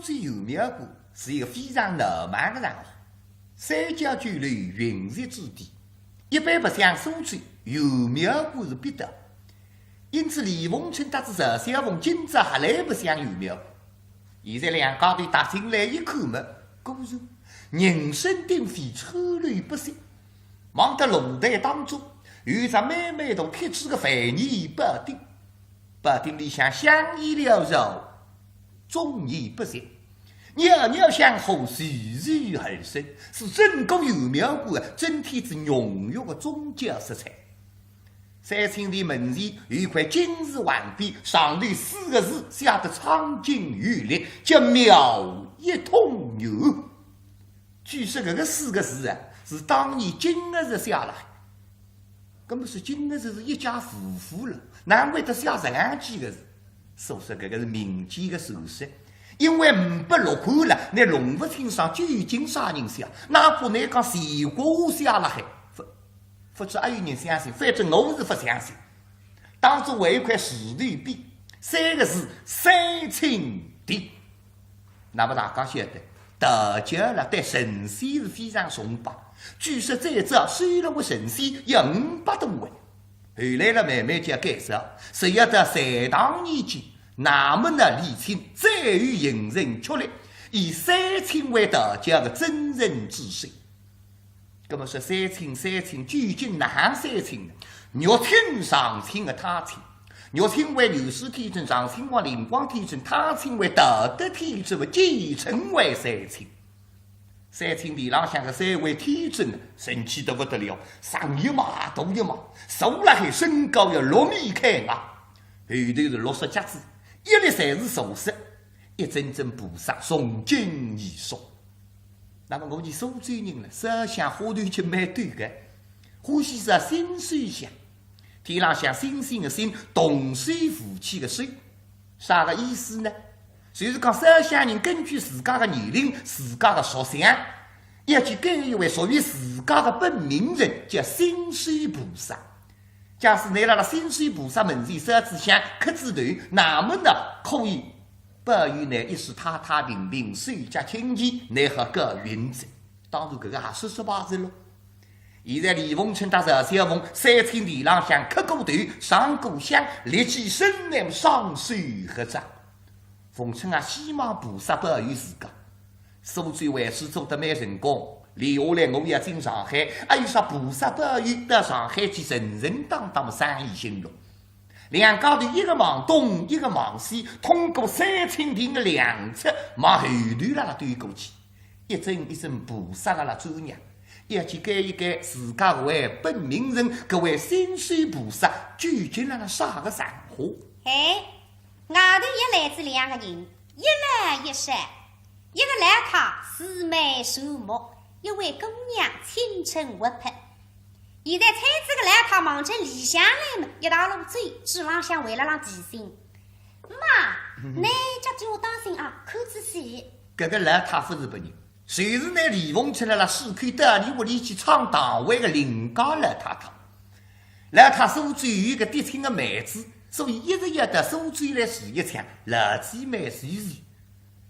追游庙谷是一个非常闹蛮的场合，三教九流云集之地，一般不想苏追游庙谷是必得。因此，李凤春得知陈小凤今朝还来不想游庙，现在两家头踏进来一看嘛，果然人声鼎沸，车轮不息。望得龙台当中有着妹妹同铁子的饭泥白丁，白丁里向香烟缭绕，中意不息，袅袅香火，徐徐而生，是整个游庙谷整体之浓郁的宗教色彩。三清的门前有一块金字碗壁，上头4个字写得苍劲有力，叫妙一通游。据说这个4个字是当年金儿子写了，根本是金儿子是一家夫妇了，难为得写这样几个字。所说这个是民间的手势，因为560块了，那弄不清上究竟啥人写，哪怕你讲谁国写了还。不知还有人相信，反正我是不相信。当中为一块石头壁，3个字三清殿。那么大家晓得，道教了对神仙是非常崇拜。据说这一招收了我神仙有500多位。后来了慢慢就改造，只要到3唐年间，那么呢李清再有行人出来，以三清为道教的真人之身。那么说三清究竟哪行三清呢？玉清、上清的他清，玉清为刘氏天尊，上清为灵光天尊，他清为道德天尊，继承为三清。三清地浪向的3位天尊神气得不得了，上1码多1码，手了还身高要6米开外，后头是60甲子，一律侪是属实，一尊尊菩萨诵经而诵。那么我们苏州人了，烧香花团就蛮短的，欢喜是心水香，天浪向星星的星，动水浮起的水，啥个意思呢？就是讲烧香人根据自家的年龄、自家的属相，要去给一位属于自家的本命人，叫心水菩萨。假使你来了心水菩萨门前烧支香、磕支头，那么呢可以保佑呢一世太太平平，守家清净，你好个运气。当然，这个也是实话子喽。现在李凤春搭陈小凤三清地浪向磕过头，上过香，立起身来上手合掌。凤春希望菩萨保佑自家。苏州为师做得蛮成功，接下来我要进上海，还有啥菩萨保佑到上海去人人当当的生意兴隆。两家头一个往东，一个往西，通过三清殿的两侧，往后头啦对过去，一尊一尊菩萨啦作业，要去改一改自家为本命人，各位心水菩萨究竟啦啥个神话？哎，外头一来自2个人，一蓝一闪，一个邋遢四眉秀目，一位姑娘清纯活泼。现在才这个来他忙着理想来嘛，一大路嘴，指望想为了让提醒。妈，你家叫我当心啊，看仔细。这个来他不是本人，谁是那李凤出来了市口到你屋里去闯党委的邻家来太太。来他苏州有一个嫡亲的妹子，所以一直要到苏州来试一场，乐子蛮随意。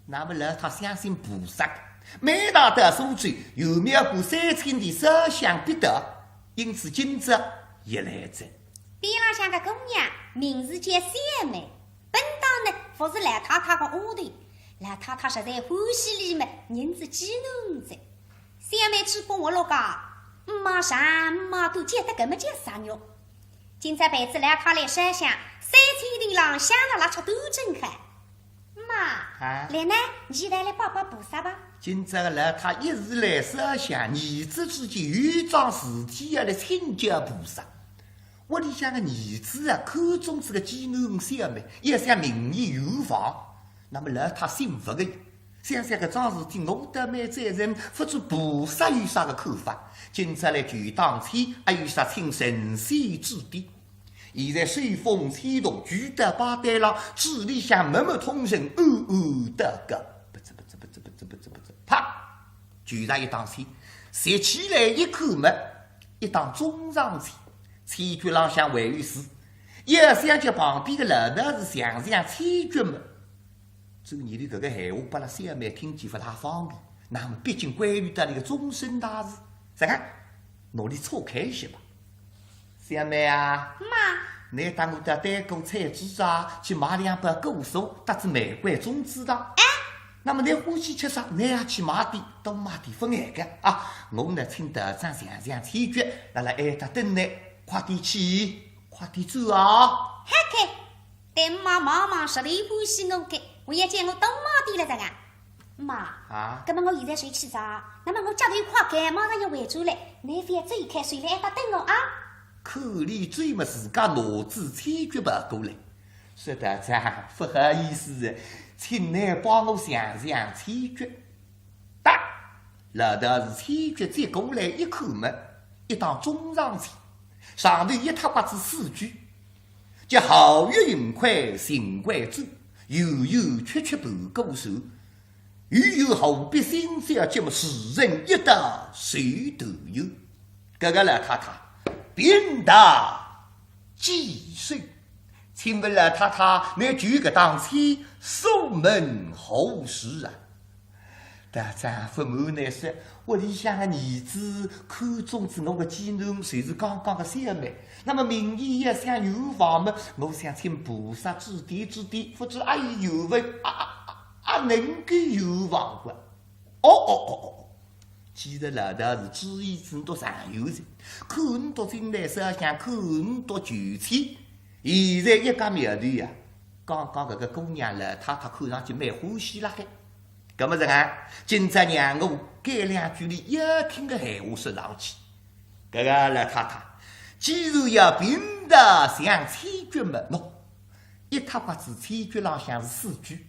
那么来他相信菩萨，每当到苏州有庙过三清的烧香必得。因此，今朝一来者，边浪向个姑娘名字叫小妹，本当呢不是赖太太的屋头，赖太太实在欢喜里面人子激怒着。小妹只帮我了个妈上妈都记得搿么叫啥肉。今朝辈子赖太来烧香，三清殿浪香了拉出都真开。妈，来呢，你来拜拜菩萨吧。今朝来他一时来烧香，儿子之间有桩事体要来请教菩萨。屋里向个儿子看中这个妓女小妹，也想名义有房。那么来他幸福的人，想想搿桩事体，我得蛮责任，不知菩萨有啥个看法？今朝来求当天，还有啥请神仙指点？现在随风吹动，举得八代郎，纸里向默默通神，的个，不知，啪，举上一档钱，拾起来一看嘛，一档中上钱，千脚浪向还有事，要想叫旁边的老道士想想千脚嘛，周年的搿个闲话拨了三妹听见勿大方便，那么毕竟关于得了个终身大事，啥个？拿你错开一些吧。三妹啊，妈，你带我到单果菜市场去买2包果蔬，搭子玫瑰种子糖。那么你欢喜吃啥？你也去买点，多买点分眼个啊！我呢，请队长尝尝餐具，辣辣挨搭等你，快点去，快点走啊！嗨开，等妈忙忙实力欢喜我给，我也叫我多买点了这个。妈啊，那么我现在睡起床，那么我脚头快干，马上要回转来，你非要走开，睡来挨搭等我啊！口里追么自家拿子餐具跑过来，说队长不好意思，请你帮我尝尝餐具。哒，老头是餐具再过来一口嘛，一档中上菜，上头一塌瓜子四句，叫好月云快行贵州，悠悠缺缺半个手，鱼有何必心小节目世人一道谁都有。这个老太太便当几岁？请问老太太，你举个档期守门何时啊？大丈夫母呢说，屋里向的儿子看中子我的技能，就是刚刚的三妹。那么明年也想有房嘛，我想请菩萨指点指点，否则阿姨有问能够有房不？哦。既然老头是知意很多上游人，看多进来手想看多酒钱。现在一家苗头呀，刚刚搿个姑娘老太太看上去蛮欢喜啦海。搿么子啊，今朝让我改2句里要听个闲话说上去。搿个老太太，既然要凭得像餐具么，喏，一塌瓜子餐具浪向是4句。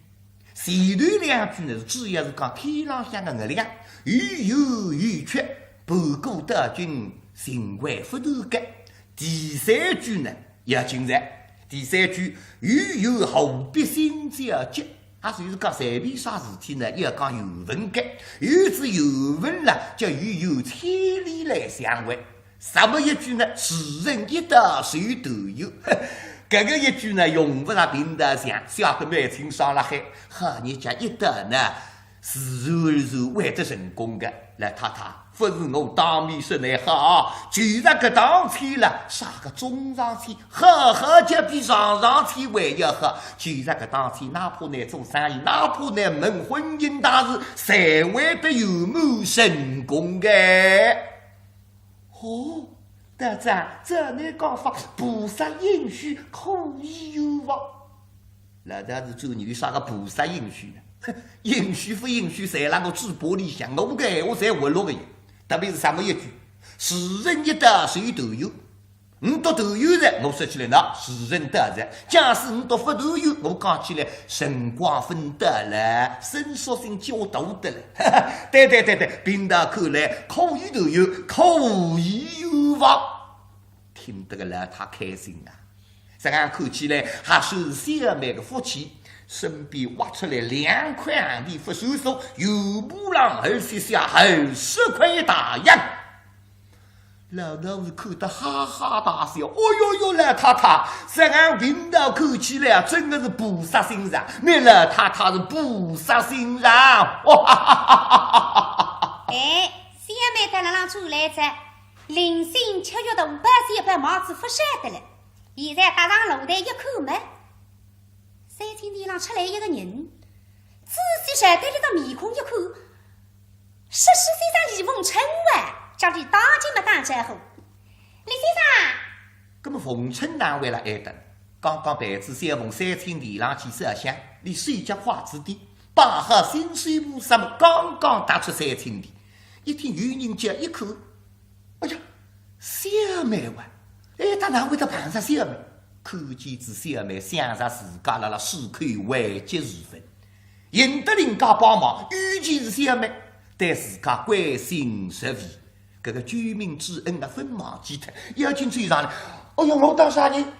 前头2句呢，主要是讲天浪向的月亮，鱼有鱼缺，半个得君行为不头格。第3句呢，要紧在第3句，鱼有何必心焦急？也就是讲随便啥事体呢，要讲有文格，有之有文了，叫鱼有千里来相会。什么一句呢？世人一道谁都有。这个一句呢，用不上平的想，笑得蛮清爽了海。好，人家一道呢，自然而然会得成功的。来太太，不是我当面说你好，就是个档期了，啥个中上期，好好就比上上期还要好。就是个档期，哪怕你做生意，哪怕你问婚姻大事，才会得有谋成功的。哦。大丈，这你讲法，菩萨允许可以有伐？老大是做你的啥个菩萨允许呢？允许不允许，侪让我嘴巴里向，我个闲话侪活络个呀。特别是什么一句，世人一道谁都有。你读都有人，我说起来呢，世人得人；假使你读不都有，我讲起来，辰光分得了，伸缩性较大的了。对，平道看来可以都有，可以有伐？听得个老太开心啊！这样看起来，还算是小妹的福气，身边挖出来2块洋钿不收手，有布朗24下20块大洋。老头子看得哈哈大笑，哦哟，老太太，这样频道看起来真的是菩萨心肠，你老太太是菩萨心肠，哇！哎，小妹在那浪出来着，零星7月的500岁把帽子不晓得了，现在搭上楼台一口门，三天地上出来一个人，仔细晓得这个面孔一看，10岁上李凤春哇！叫你当今没打招呼，李先生。那么凤春哪位了挨等？刚刚辈子小凤3天地上去设想，离水家花子店，把好新水菩萨们刚刚打出3天地，一听有人叫一口，哎呀，小妹哇！哎，他哪会得碰上小妹？可见之小妹想着自家辣市口危急时分，引得人家帮忙，尤其是小妹对自家关心实惠。这个救命之恩的分忘记脱，要紧追上来。哎呦，我当啥人？李先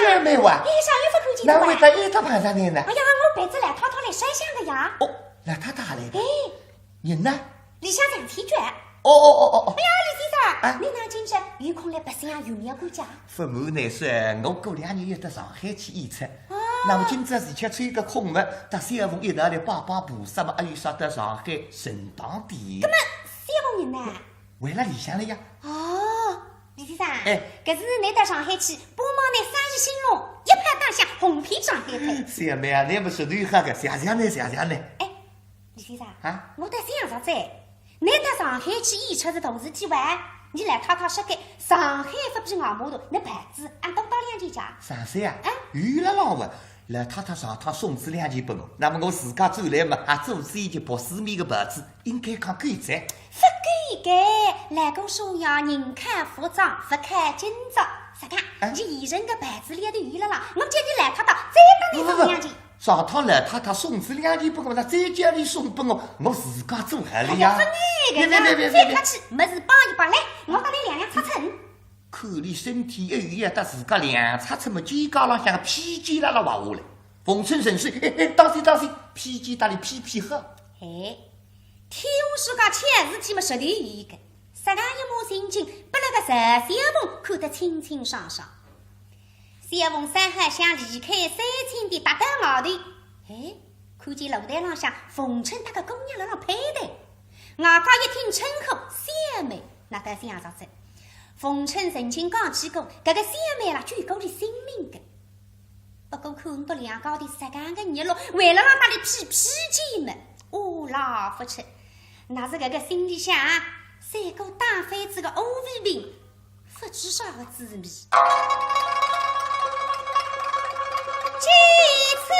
生，小妹哇！你啥月份看见的？哪会在一搭碰上你呢？哎呀，我陪着来太太来山乡的呀。哦，来太太来的。哎，人呢？李乡长提卷。哦。哎呀，李先生，啊，你哪今朝有空来北山有没有过家？父母呢说，我过2年要到上海去演出。哦。那么今朝是吃穿个空物，搭小凤一道来拜拜菩萨嘛，还有啥到上海神堂殿。那么小凤人呢？回了里向了呀。哦，李先生，哎，搿是你到上海去，帮忙拿生意兴隆，一拍打响，红遍上海滩。小妹啊，你不熟头喝个，谢谢呢，谢谢呢。哎，李先生啊，我在想啥子？你到上海去演出是大事体哇？你来太太说该上海发比外码头，那牌子俺多到2件价。上山啊？有了老婆，来太太上趟送子2件拨我，那么我自家走来嘛，还做出一件薄丝面的袍子，应该讲够赞。不该，来个说呀，人看服装，不看今朝。啥个？你艺人的牌子里头有了啦，我叫你来太太再帮你送2件。上趟来太太送子2件拨我，那再叫你送拨我，我自家做好了呀。别，再客气，没事帮一帮来，我帮你量量尺寸。看你身体又有得自家量尺寸么，肩胛浪向个披肩拉了滑下来，逢春盛世，当心，披肩搭里披好。哎，天下世界切事体么实力有一个，啥个一抹心情，把那个陈小凤看得清清爽爽。小凤三海想离开三清的达到码头，哎，看见露台浪向冯春搭个姑娘辣浪配对，外加一听称呼小妹，那得想啥子？冯春曾经讲起过，搿个小妹啦，最高的性命的。不过看到两高的石干个热络，为了让那里披肩们，拉不出，那是搿个心里想三个打翻子个欧卫兵，不知啥个滋味。几次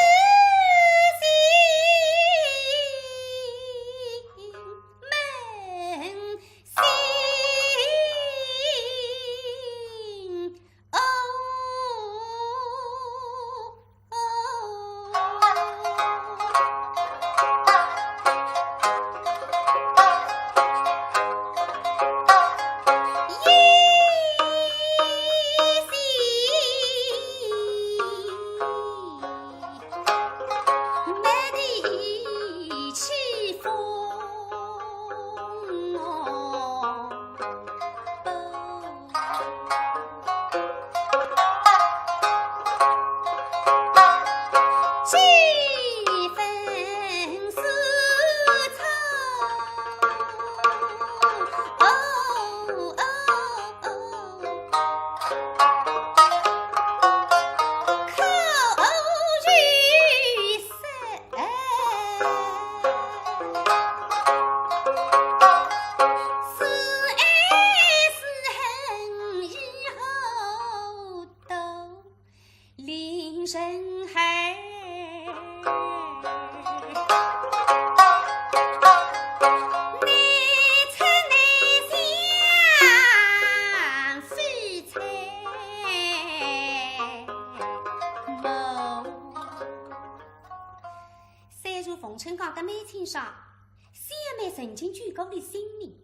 曾经居高的性命，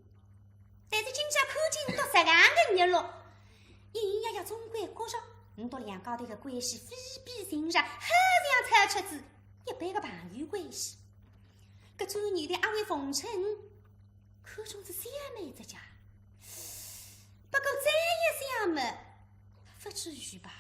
但是今朝看见到石岸的热络，隐隐约约总归觉着你到两家头的关系非比寻常，好像超出子一般的朋友关系。搿周年的阿位冯春看中是小妹子家，不过再一想嘛，不至于吧。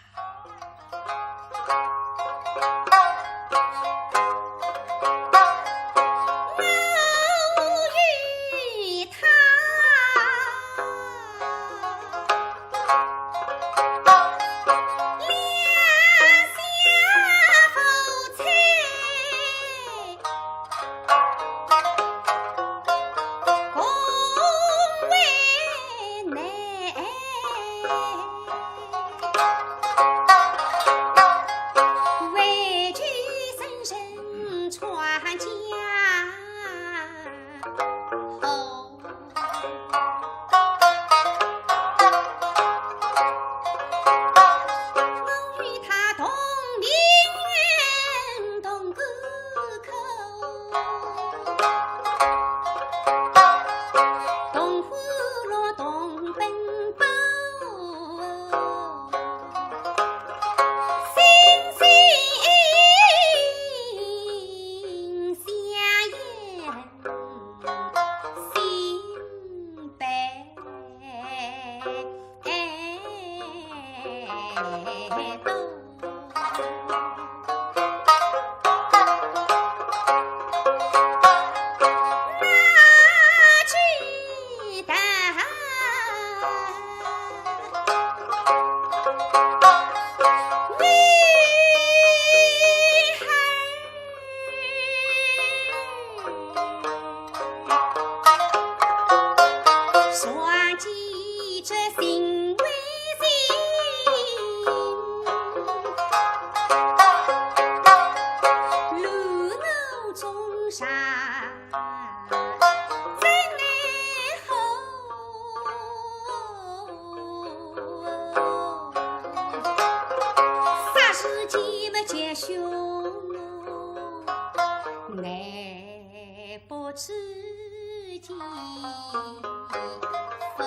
知己否？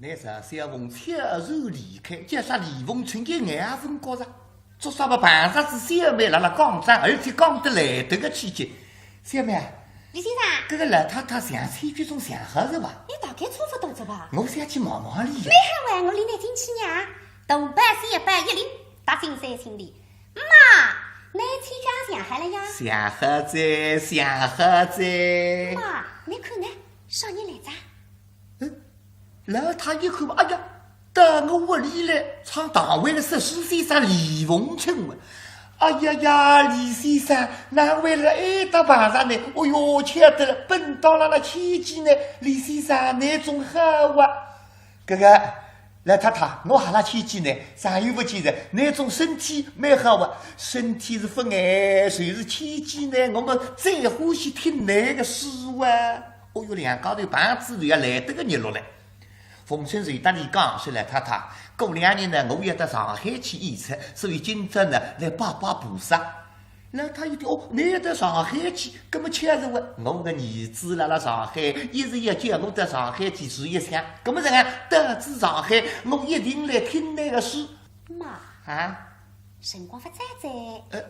那时小凤悄然离开，叫啥李凤春一眼分觉着，做啥么办啥子小妹辣辣讲章，而且讲得来得个气节。小妹，李先生，这个老太太像参剧中像合是吧？你大概差不多着吧？我想去望望你。没喊完，我领你进去呀。大班小班一领，大金山心里。妈，你参加像合了呀？像合在，像合在。妈，你看呢？少年来着？老太一看嘛，哎呀，到我屋里来唱堂会的14先生李凤春啊！哎呀呀，李先生，哪位了爱到旁上呢？哦哟，巧得了，本到了千金呢，李先生那种好啊！这个老太太，我喊了千金呢，上有不见人，那种身体蛮好啊，身体是分爱，谁是千金呢？我们最欢喜听那个诗啊！哦哟，两高头棒子头也来得个热络来。凤春随得你讲说老太太，过2年呢，我要到上海去演出，所以今朝呢来拜拜菩萨。老太一听哦，你要到上海去，搿么巧是话，我个儿子辣辣上海，一直要叫我到上海去住一乡。搿么这样到至上海，我一定来听那个诗。妈啊，辰光不再在，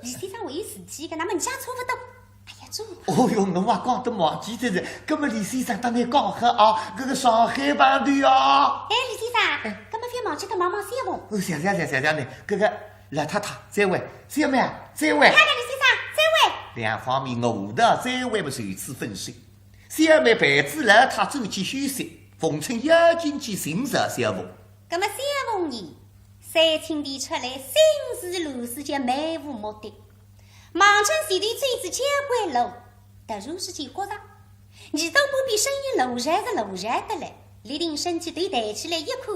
李先生还有事体，跟他们家差不多。哎呀，走！哦哟，我也讲得忘记的是，搿么李先生当然讲好啊，搿个上海旁头哦。哎，李先生，搿么别忘记跟妈妈相逢。哦，谢呢，搿个老太太再会，小妹啊再会。看看李先生再会。两方面我的再会不随此分手。小妹陪着老太走去休息，凤春邀进去寻找小凤。搿么小凤儿三清地出来，心事如是就漫无目的。忙趁前头追子交关路，突然之间觉着，耳朵不比声音露然是露然的来。立定身体对抬起来一看，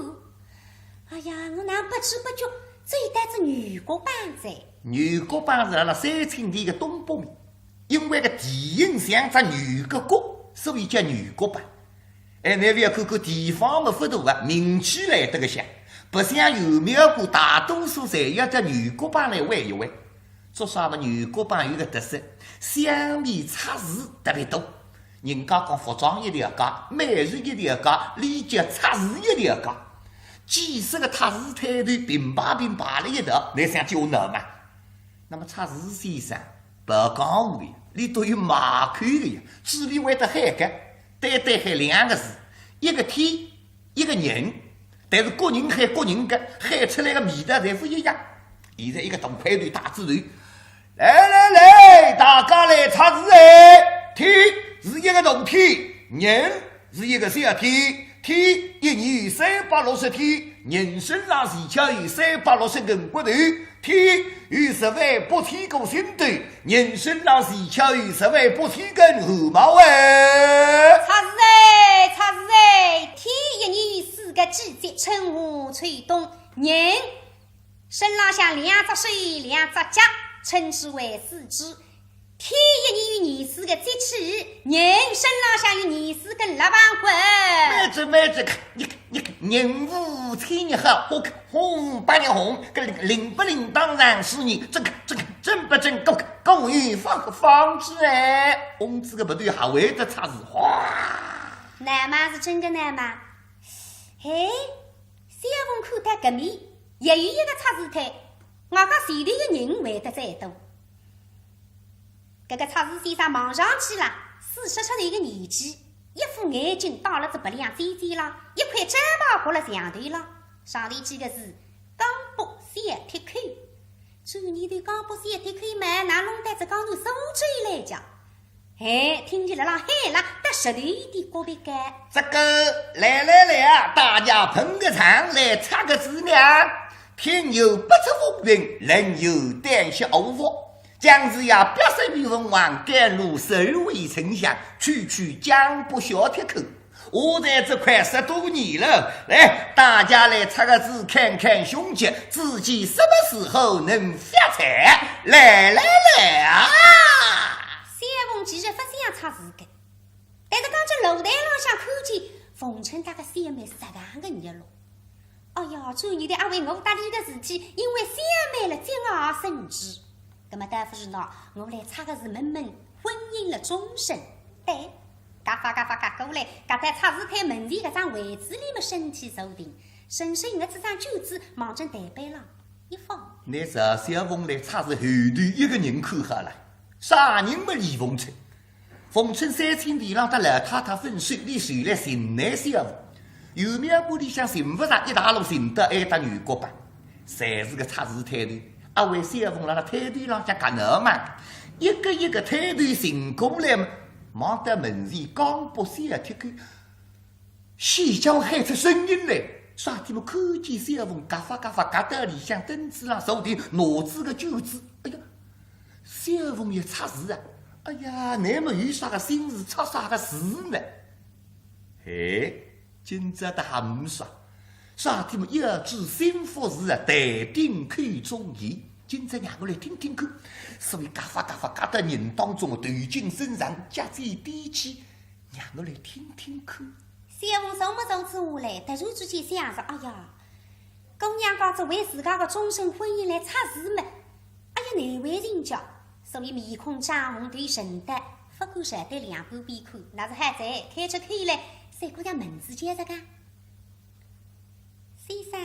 哎呀，我哪不知不觉追得着女国帮在。女国帮是辣三清地的东北面，因为个地形像只女个国，所以叫女国帮。那不要看看地方的幅度啊，名气来得个响，不像有庙过大多数侪要叫女国帮来玩一玩。做啥么？女国帮有个特色，香味差字特别多。人家讲服装一定要讲，美术一定要讲，礼节差字一定要讲。几十个特字团队并排了一道，来想叫闹嘛？那么差字先生不讲话的，里头有马口的呀，嘴里会得喊个，单喊两个字，一个天，一个人，但是各人喊各人个，喊出来的味道侪不一样。现在一个大块头大字头，来，大家来查字哎！天是一个大天，人是一个小天，天一年有360天，人身上前巧有360根骨头，天有108000个心头，人身上前巧有108000根汗毛哎！查字哎！天一年有4个季节，春夏秋冬，人身浪向2只手2只脚，称之为四肢。天一年有24个节气，人身浪向有24根肋旁骨。妹子，你人无千日好，红百年红，灵不灵当然是你，真不真公于方之哎！红字个不对，还会得差字哗。难吗？是真的难吗？嘿，小凤看他搿面也有一个差字台，我讲前头的人会得再多。搿个差字先生忙上去了，40出头个年纪，一副眼镜戴了只白亮尖尖啦，一块毡包挂了墙头啦，上头几个字钢北小铁口。这年头钢北小铁口嘛，哪弄得只讲头手追来讲？哎，听起来浪海啦，得石头一点个别干。这个来啊，大家捧个场来插个字呢。天有不测风云，人有旦夕恶祸。将士呀，必须比文王赶路守卫丞相，区江北小铁口。我在这块10多年了，来，大家来插个字，看看凶吉，自己什么时候能发财？来啊！小凤其实不想插字的，但是刚这楼台浪向看见冯春大个小妹适当个热络。哎呀，这年的阿为我打理个事体，因为小妹了节外生枝。那么大夫是呢，我来插个字问婚姻了终身。对，嘎发过来，嘎在插字台门前搿张位子里么身体坐定，伸手我这张酒子往正台背上一放。那时候小凤来插字后头一个人看好了，啥人么李凤春？凤春3清地浪得老太太分手，你谁来寻来小凤？有庙屋里向寻不上一大路寻得挨搭女国帮，侪是个插字摊头。阿为小凤辣辣摊头浪向夹闹嘛，一个摊头寻过来嘛，望得门前钢北小铁口，西江喊出声音来，啥地方看见小凤嘎发夹到里向凳子上坐定拿子个酒子，哎呀，小凤也插字啊！哎呀，那么有啥个心事插啥个字呢？哎，今朝的还唔爽。啥地方要知心腹事啊，待定口中言。今朝让我来听听看，所以嘎发夹到人当中，头颈身上，脚尖低起，让我来听听看。小凤什么时候坐下来，突然之间想着，哎呀，姑娘讲着为自家的终身婚姻来插字么？哎呀，难为人家，所以面孔涨红，对神的，不敢舍得两半边看，那是还在开出口来，三姑娘门子接着个。先生，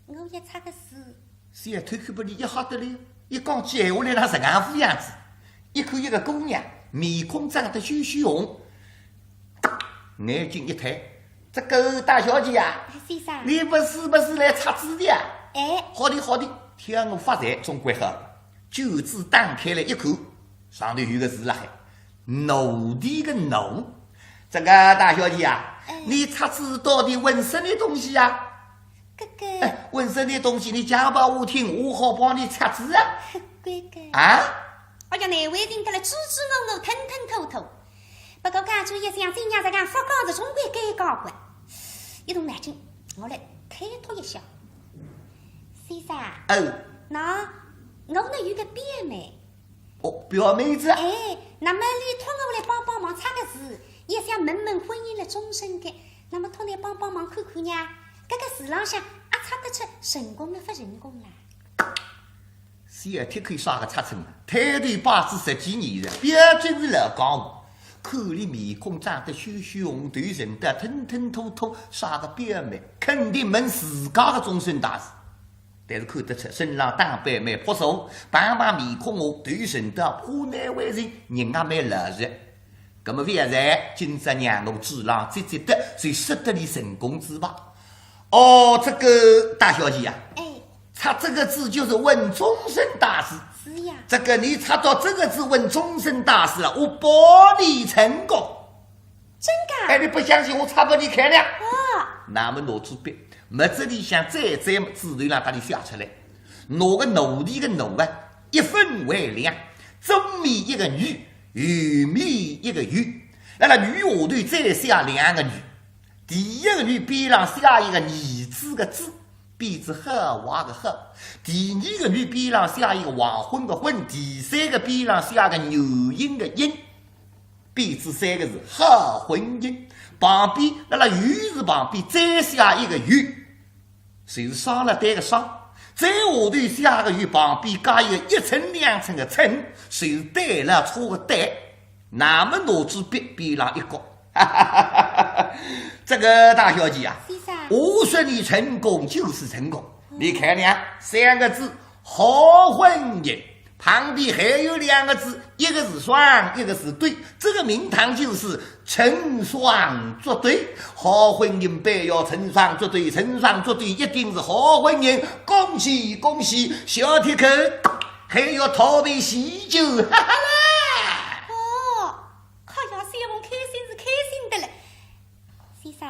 我要插个字。小偷看不你一好得了，一讲起闲话来，像十安副样子。一看一个姑娘，面孔长得羞羞红，眼睛一抬，这个大小姐啊，先生，你不是来插字的呀？哎，好的，听我发财总归好。酒子打开来一看，上头有个字了海，奴隶的奴。这个大小姐啊，你插字到底问什么东西呀？问什么东西？你讲把我听，我好帮你插字啊。乖乖啊！哎呀，难为人得了，支支吾吾，吞吞吐吐。不过讲究一想，这样子讲，发稿子总归该搞过。一动眼睛，我来开拓一下。先生，那我那有个表妹。哦，表妹子。哎，那么你托我来帮忙查个字，也想问问婚姻的终身的。那么托你帮忙看看呀，这个字浪向也查得出成功了不成功了。小铁可以刷个擦成，抬头八字10几年了，表情是老江湖。看你面孔长得羞羞红，头认得吞吞吐吐，耍个表妹，肯定问自家的终身大事。但是看得出身上打扮蛮朴素，白面孔红，头认得湖南为人，人也蛮老实。那么现在今朝让我指浪接的，就识得你成功之法。哦，这个大小姐呀，查这个字就是问终身大事。是呀，这个你查到这个字问终身大事了，我保你成功。真的？你不相信我查给你看了。那么拿出笔，么这里想再字头让把你写出来。拿个奴隶的奴啊，一分为两，正面一个女，右面一个女。那女下头再写2个女，第一个女边上写一个儿子的字。边子喝娃的喝，第二个女边上写一个黄昏的昏，第三个边上写个牛音的音，边子3个字好婚姻，旁边那鱼字旁边再写一个鱼，就是上了单个上，再下头写个鱼旁边加一个1寸2寸的寸，就是对了错的对，那么拿支笔边上一个，这个大小姐啊，我说你成功就是成功。你看呢，3个字好婚姻，旁边还有2个字，一个是双，一个是对，这个名堂就是成双作对。好婚姻必要成双作对，成双作对一定是好婚姻。恭喜恭喜，小铁口还要讨杯喜酒，哈哈啦！靠呀，小红开心是开心的了。先生，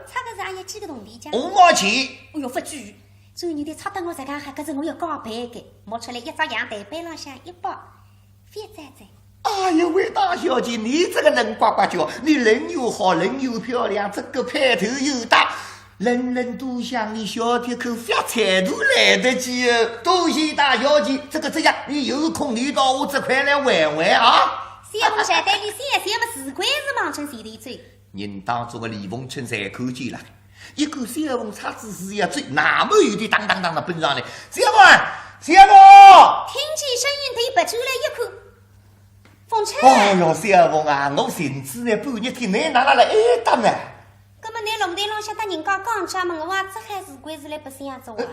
查个是还有几个铜钿奖？5毛钱。哎呦，不举！昨日的查得我这个可是我要加倍的，摸出来一张羊蛋白浪向一包，别在。哎呀，魏大小姐，你这个人呱呱叫，你人又好，人又漂亮，这个派头又大，人人都想你小铁口发财都来得及哦。多谢大小姐，这样，你有空你到我这块来玩玩啊。小红晓得你先生么自愧是忙成谁的嘴。人当中的李凤春才看见了，一个小凤叉子是要追，那么有的当的奔上来，小凤，听起声音他拔出来一看，凤春。哎呦，小凤啊，我甚至呢半日天你哪来打呢？那么你龙台上向他人家讲家嘛，我这还是归是来不想做啊。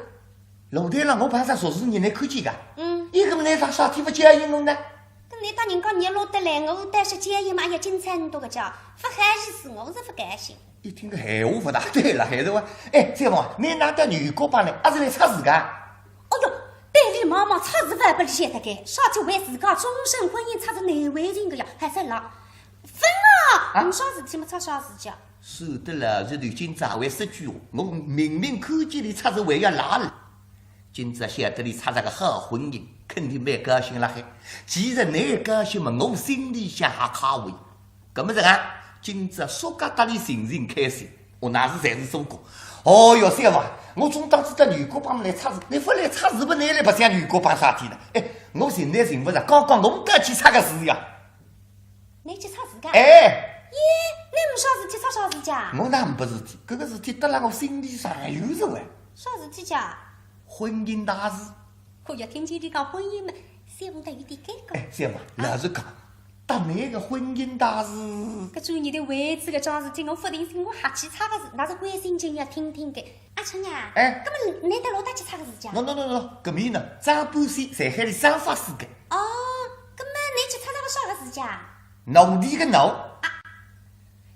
龙台上我怕啥说是你来看见的？一个人上啥地方接应我呢？你到人家你落得来，我但是建议嘛，也精彩多个叫，不寒意思，我是不甘心。一听个闲话不大对了，还是我，小凤啊，你拿到女国帮来，还是来查自家？哦哟，代理妈妈查字不不晓得该，啥就为自家终身婚姻查是难为情个呀，还是了，分啊！你啥事体么查啥事情？说得了，这头今朝还说句话，我明明看见你查是为要拉了，今朝晓得你查这个好婚姻。肯定蛮高兴了还，既然你高兴嘛，我心里想还卡位。那么这样，今朝说噶达你心情开心，我那是才是说过。哦哟，小王，我总当知道女国帮来查字，你不来查字不你来不像女国帮啥体了？我现在寻不着，刚刚我刚去查个字呀。你去查字干？你没啥事体查啥事体啊？我哪没事体，这个事体得了我心里上有着喂。啥事体家？婚姻大事。我要听见你讲婚姻嘛，小凤他有点尴尬。小凤，老实讲，搭那个婚姻大事，搿专业的位置个桩事体，我不定心，我瞎去查个事，那是关心情要听听的。阿春啊，搿么你得老大去查个事情？搿面呢，张半仙在海里张法师的。搿么你去查个啥个事情？农地个农。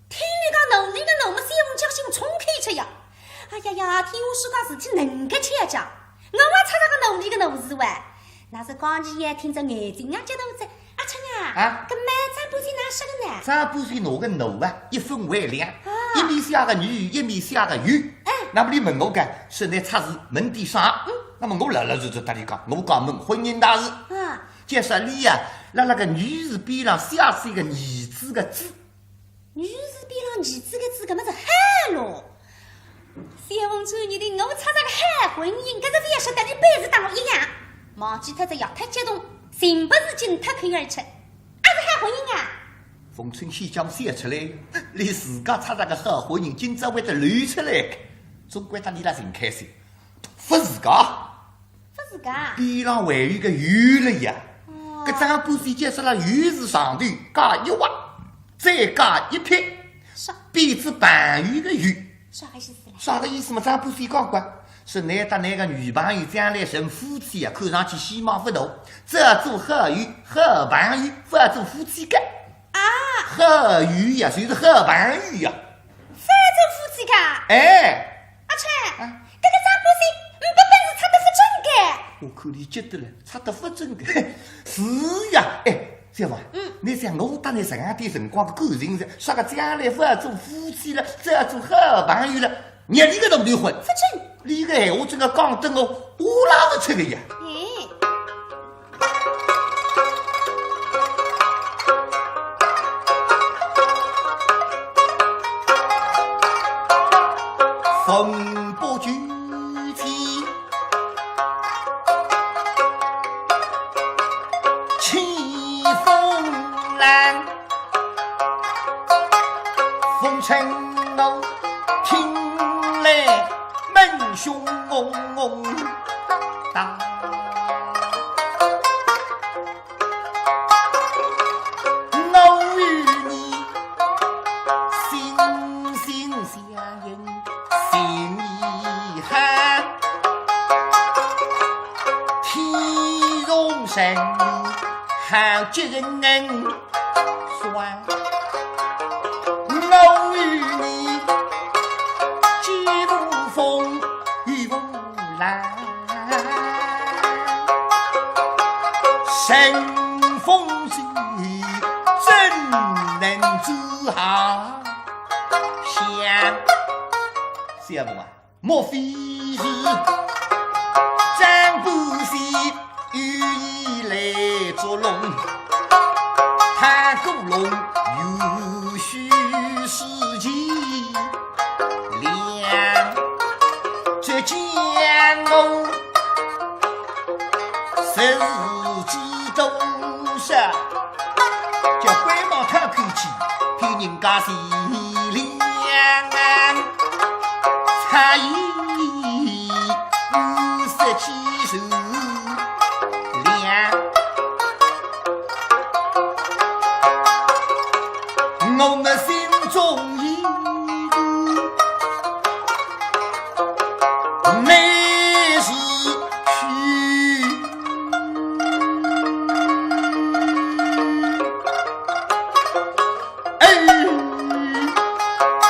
听你讲农地个农，么小凤叫心冲开吃呀！哎呀，听我说讲事体能个吃讲。我还查到个农地个农字喂，那是讲起也听着眼睛啊，这头子阿春啊，搿么张半仙哪说的呢？张半仙拿个农啊，一分为两，一面写个女，一面写个鱼。那么你问我讲，是你查字问点啥？那么我老实搭你讲，我讲问婚姻大事。就说你呀，那个女字边上写出一个儿子个字。女字边上儿子个字，搿么是汉咯？三凤主你的我插着个海婚姻，可是也是跟你辈子当我一样。忘记他这要太激动，心不是进脱口而出。俺是海婚姻啊！凤春先将写出来，你自家插着个好婚姻，今朝会得流出来，总归他你那真开心。不自家，不自家，边上还有个鱼了呀。搿张布线结束了，鱼是上头加一划，再加一撇，变成半圆的圆。啥个意思嘞？啥个意思嘛？张布线讲过，是男搭那个女朋友将来成夫妻啊，看上去希望不大，这做好圆，好朋友，不做夫妻个。啊，好圆呀，就是好朋友呀。反做夫妻个？哎，阿春，这个张布线，不本事插得不准个。我看你觉得了，插得不准个。是呀，哎，小王，你想我搭你12点辰光的感情是，啥个将来不要做夫妻了，只要做好朋友了，你离个都离婚，不准。离个闲话真个讲得我拉不出个呀。风波举起，起风浪，风尘我听来闷汹汹大。我与你心心相印。心遗憾，天容神好结人算，我与你既无风亦无浪，神风是怎能自豪想？小凤啊，莫非是张不喜有意来捉弄？他古龙有许事情两，这江我手指头上，叫官帽他口气，骗人家心凉。差异57手两，我们心中一个美是虚，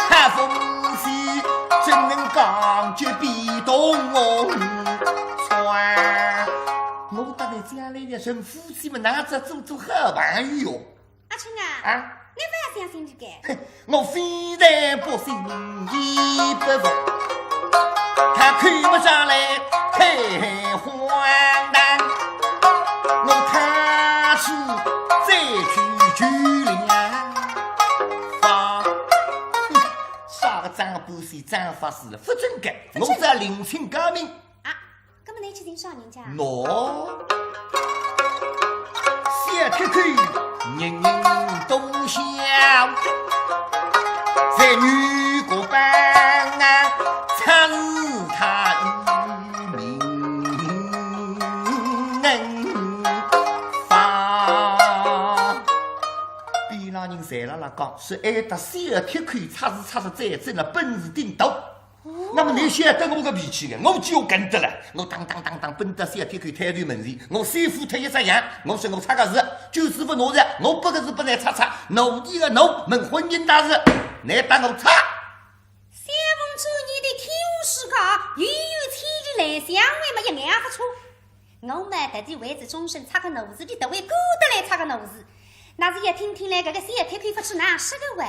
海风西怎能讲就比动船？我当然将来的成夫妻们拿着做好朋友哟。阿春啊，你不要相信这个。我非但不信，也不服。他看不上来太荒诞，我踏去再去就两方。啥个张不是张法师了，不准改！我在领情革命啊！根本你去听少人家。喏，小铁口人人都笑，在女国办案，才是他与民方。边上人侪辣辣讲，是爱搭小铁口擦是再真了，本事顶大。那么你晓得我个脾气的，我就跟得了，我当奔到小铁口推断门前，我三副脱一只羊，我说我差个事，就是不拿着，我不个是不来擦，奴的个奴问婚姻大事，来帮我擦。三凤主你的天使高，又有天地来相为嘛一眼不错。我们特地为此终身擦个奴子的，都会顾得来擦个奴子，那是一听听来这个小铁口不去哪是个话。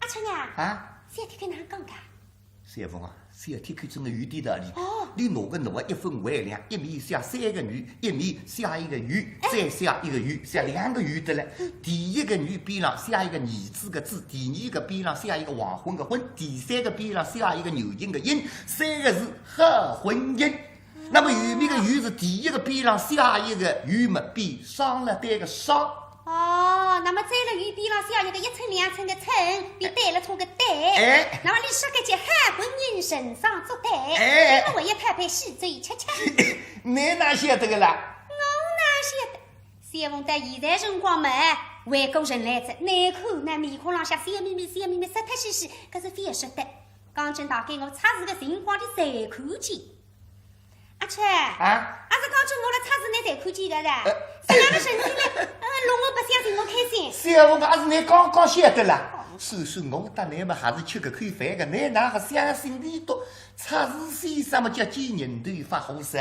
阿春啊，小铁口哪讲噶？小凤啊，三天看中个有点道理。你拿个1分为2，一面写3个鱼，一面写一个鱼，再写一个鱼，写2个鱼得了。第一个鱼边上写一个儿子个字，第二个边上写一个黄昏个昏，第三个边上写一个牛人个音，3个字合婚姻。那么右面个鱼是第一个边上写一个鱼嘛，边上了带个上。那么再了鱼边上写一个1寸2寸的寸，比对了冲个对。那么你说个叫合婚姻神上作对，那么我也拍拍细嘴吃吃。你哪晓得个啦？我哪晓得？小凤在现在辰光嘛，外国人来着，难看那面孔浪向笑眯眯、笑眯眯、色特兮兮，可是非说的。刚正打给我测试个情况的才看见。阿春是刚去我来测试你才看见的啦。这两个神经嘞，弄我不相信我开心。小凤也是你刚刚晓得啦。叔叔，我搭你们还是吃个口饭的，你哪还相信你多？测试先生嘛叫见人头发火色。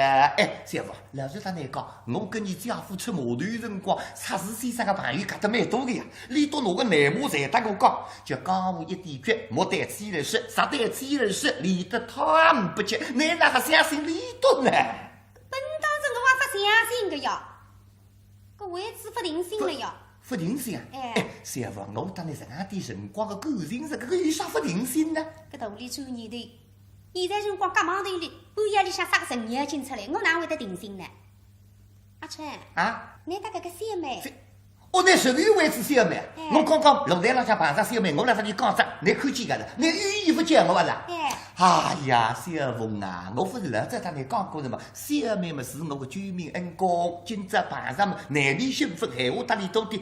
小凤，老实跟你讲，我跟你家父出码头辰光，测试先生的朋友搿得蛮多的呀。你到哪个内幕才搭我讲，叫江湖一点绝，莫对欺人事，啥对欺人事，理得他们不及，你哪还相信李多呢？本当是我还不相信的呀，搿位置不定心了呀。不定心啊！小凤，我当你这样点辰光的感情是搿个有啥不定心呢？搿大里做年头，现在辰光急忙头里，半夜里向杀个12要进出来，我哪会得定心呢？阿春你搭搿个小妹，我拿12月位置小妹，我刚刚露台浪向碰上小妹，我来和你讲着，你看见个了？你有意不叫我啦？哎呀，小凤啊，我不是老早跟你讲过的嘛，小妹嘛是我的救命恩公，今朝碰上嘛，难免兴奋，闲话搭里多点。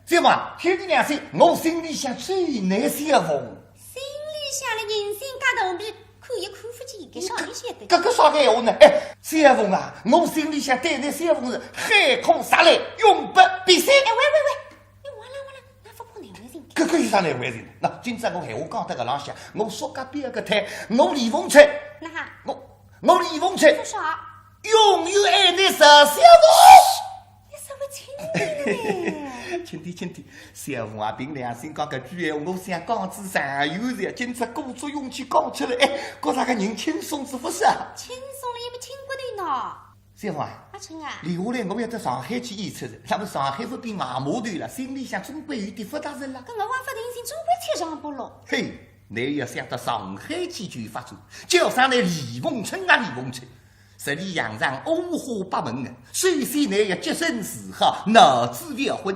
小凤，听你两声，我心里想最难小凤。心里想了人心介大皮，看也看不见，搿啥你晓得？搿个啥闲话呢？小凤啊，我心里想对待小凤是海空杀来，永不变心。喂，你完了，那不怕难为情？搿有啥难为情？那今朝我闲话讲得搿浪向，我说隔壁个摊，我李凤翠，我李凤翠，说啥？永远爱你小凤。你稍微轻点呢。轻点，小凤啊，凭良心讲搿句闲话，我想讲之上有才，今朝鼓足勇气讲出来，觉着个人轻松是不是啊？轻松了，也没轻不对呢。小凤阿春啊，留下来我要到上海去演出的，那么上海不变马码头了，心里想总归有点不踏实了。搿我还不定心，总归贴上不落。嘿，你要想到上海去就发作，叫上来李凤春啊，李凤春。十里洋场五花八门的，首先你要洁身自好，脑子不要昏。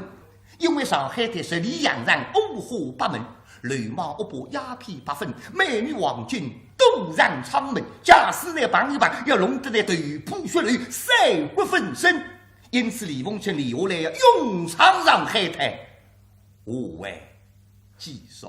因为上海的十里洋场五花八门，流氓恶霸鸦片八分，美女王君东上苍门，假使来碰一碰，要弄得来头破血流，三骨分身。因此李凤春留下来要勇闯上海滩，我为继续。